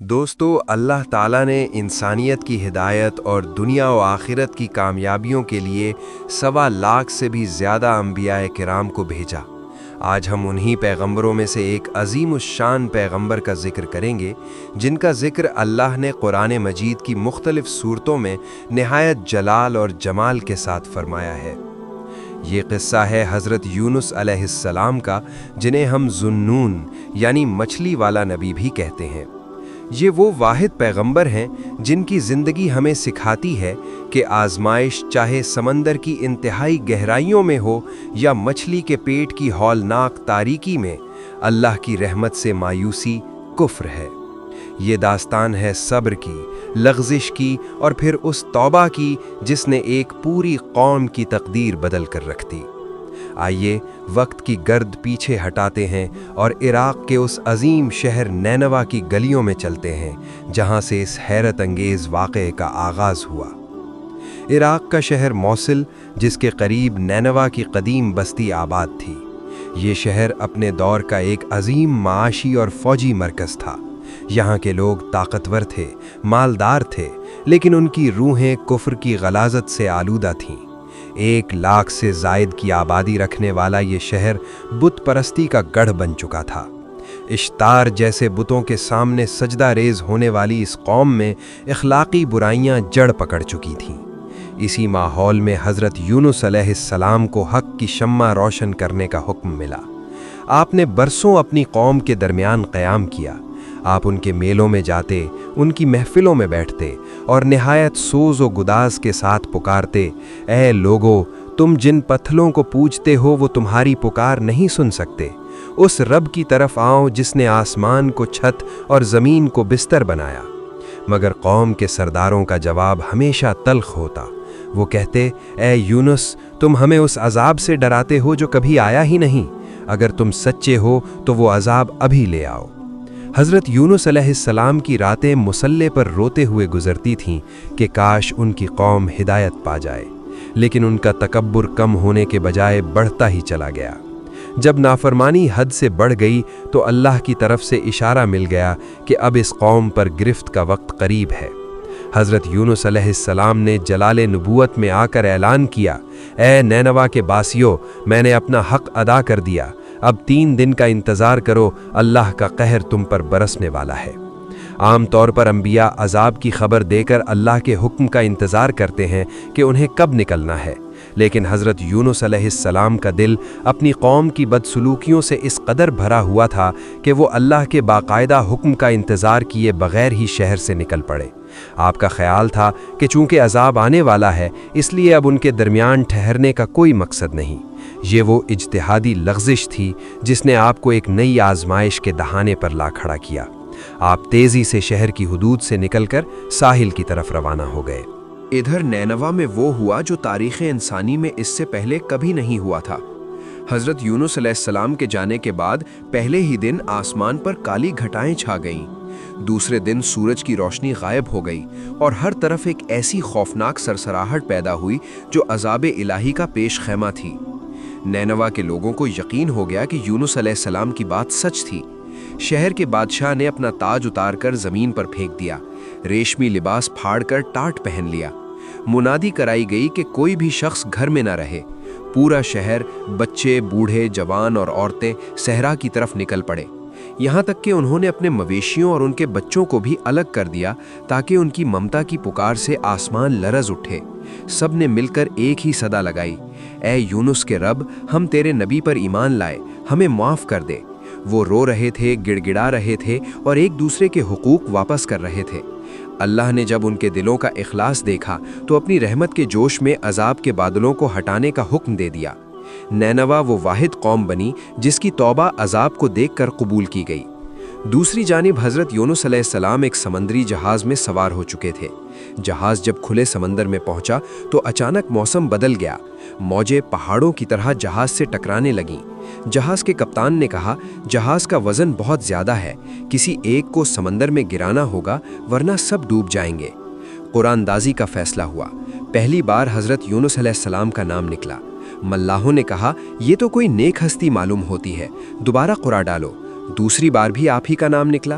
دوستو، اللہ تعالیٰ نے انسانیت کی ہدایت اور دنیا و آخرت کی کامیابیوں کے لیے 1.25 سے بھی زیادہ انبیاء کرام کو بھیجا۔ آج ہم انہی پیغمبروں میں سے ایک عظیم الشان پیغمبر کا ذکر کریں گے، جن کا ذکر اللہ نے قرآن مجید کی مختلف صورتوں میں نہایت جلال اور جمال کے ساتھ فرمایا ہے۔ یہ قصہ ہے حضرت یونس علیہ السلام کا، جنہیں ہم ذُنُّون یعنی مچھلی والا نبی بھی کہتے ہیں۔ یہ وہ واحد پیغمبر ہیں جن کی زندگی ہمیں سکھاتی ہے کہ آزمائش چاہے سمندر کی انتہائی گہرائیوں میں ہو یا مچھلی کے پیٹ کی ہولناک تاریکی میں، اللہ کی رحمت سے مایوسی کفر ہے۔ یہ داستان ہے صبر کی، لغزش کی اور پھر اس توبہ کی جس نے ایک پوری قوم کی تقدیر بدل کر رکھ دی۔ آئیے وقت کی گرد پیچھے ہٹاتے ہیں اور عراق کے اس عظیم شہر نینوا کی گلیوں میں چلتے ہیں جہاں سے اس حیرت انگیز واقعے کا آغاز ہوا۔ عراق کا شہر موصل، جس کے قریب نینوا کی قدیم بستی آباد تھی۔ یہ شہر اپنے دور کا ایک عظیم معاشی اور فوجی مرکز تھا۔ یہاں کے لوگ طاقتور تھے، مالدار تھے، لیکن ان کی روحیں کفر کی غلاظت سے آلودہ تھیں۔ 1 لاکھ سے زائد کی آبادی رکھنے والا یہ شہر بت پرستی کا گڑھ بن چکا تھا۔ اشتار جیسے بتوں کے سامنے سجدہ ریز ہونے والی اس قوم میں اخلاقی برائیاں جڑ پکڑ چکی تھیں۔ اسی ماحول میں حضرت یونس علیہ السلام کو حق کی شمع روشن کرنے کا حکم ملا۔ آپ نے برسوں اپنی قوم کے درمیان قیام کیا۔ آپ ان کے میلوں میں جاتے، ان کی محفلوں میں بیٹھتے اور نہایت سوز و گداز کے ساتھ پکارتے، اے لوگو، تم جن پتھلوں کو پوجتے ہو وہ تمہاری پکار نہیں سن سکتے۔ اس رب کی طرف آؤ جس نے آسمان کو چھت اور زمین کو بستر بنایا۔ مگر قوم کے سرداروں کا جواب ہمیشہ تلخ ہوتا۔ وہ کہتے، اے یونس، تم ہمیں اس عذاب سے ڈراتے ہو جو کبھی آیا ہی نہیں۔ اگر تم سچے ہو تو وہ عذاب ابھی لے آؤ۔ حضرت یونس علیہ السلام کی راتیں مصلے پر روتے ہوئے گزرتی تھیں کہ کاش ان کی قوم ہدایت پا جائے، لیکن ان کا تکبر کم ہونے کے بجائے بڑھتا ہی چلا گیا۔ جب نافرمانی حد سے بڑھ گئی تو اللہ کی طرف سے اشارہ مل گیا کہ اب اس قوم پر گرفت کا وقت قریب ہے۔ حضرت یونس علیہ السلام نے جلال نبوت میں آ کر اعلان کیا، اے نینوا کے باسیوں، میں نے اپنا حق ادا کر دیا۔ اب 3 دن کا انتظار کرو، اللہ کا قہر تم پر برسنے والا ہے۔ عام طور پر انبیاء عذاب کی خبر دے کر اللہ کے حکم کا انتظار کرتے ہیں کہ انہیں کب نکلنا ہے، لیکن حضرت یونس علیہ السلام کا دل اپنی قوم کی بدسلوکیوں سے اس قدر بھرا ہوا تھا کہ وہ اللہ کے باقاعدہ حکم کا انتظار کیے بغیر ہی شہر سے نکل پڑے۔ آپ کا خیال تھا کہ چونکہ عذاب آنے والا ہے، اس لیے اب ان کے درمیان ٹھہرنے کا کوئی مقصد نہیں۔ یہ وہ اجتہادی لغزش تھی جس نے آپ کو ایک نئی آزمائش کے دہانے پر لا کھڑا کیا۔ آپ تیزی سے شہر کی حدود سے نکل کر ساحل کی طرف روانہ ہو گئے۔ ادھر نینوا میں وہ ہوا جو تاریخ انسانی میں اس سے پہلے کبھی نہیں ہوا تھا۔ حضرت یونس علیہ السلام کے جانے کے بعد پہلے ہی دن آسمان پر کالی گھٹائیں چھا گئیں۔ دوسرے دن سورج کی روشنی غائب ہو گئی اور ہر طرف ایک ایسی خوفناک سرسراہٹ پیدا ہوئی جو عذاب الہی کا پیش خیمہ تھی۔ نینوا کے لوگوں کو یقین ہو گیا کہ یونس علیہ السلام کی بات سچ تھی۔ شہر کے بادشاہ نے اپنا تاج اتار کر زمین پر پھینک دیا، ریشمی لباس پھاڑ کر ٹاٹ پہن لیا۔ منادی کرائی گئی کہ کوئی بھی شخص گھر میں نہ رہے۔ پورا شہر، بچے، بوڑھے، جوان اور عورتیں صحرا کی طرف نکل پڑے۔ یہاں تک کہ انہوں نے اپنے مویشیوں اور ان کے بچوں کو بھی الگ کر دیا تاکہ ان کی ممتا کی پکار سے آسمان لرز اٹھے۔ سب نے مل کر ایک ہی صدا لگائی، اے یونس کے رب، ہم تیرے نبی پر ایمان لائے، ہمیں معاف کر دے۔ وہ رو رہے تھے، گڑ گڑا رہے تھے اور ایک دوسرے کے حقوق واپس کر رہے تھے۔ اللہ نے جب ان کے دلوں کا اخلاص دیکھا تو اپنی رحمت کے جوش میں عذاب کے بادلوں کو ہٹانے کا حکم دے دیا۔ نینوا وہ واحد قوم بنی جس کی توبہ عذاب کو دیکھ کر قبول کی گئی۔ دوسری جانب حضرت یونس علیہ السلام ایک سمندری جہاز میں سوار ہو چکے تھے۔ جہاز جب کھلے سمندر میں پہنچا تو اچانک موسم بدل گیا۔ موجیں پہاڑوں کی طرح جہاز سے ٹکرانے لگیں۔ جہاز کے کپتان نے کہا، جہاز کا وزن بہت زیادہ ہے، کسی ایک کو سمندر میں گرانا ہوگا ورنہ سب ڈوب جائیں گے۔ قرآن اندازی کا فیصلہ ہوا۔ پہلی بار حضرت یونس علیہ السلام کا نام نکلا۔ ملاحوں نے کہا، یہ تو کوئی نیک ہستی معلوم ہوتی ہے، دوبارہ قرآن ڈالو۔ دوسری بار بھی آپ ہی کا نام نکلا۔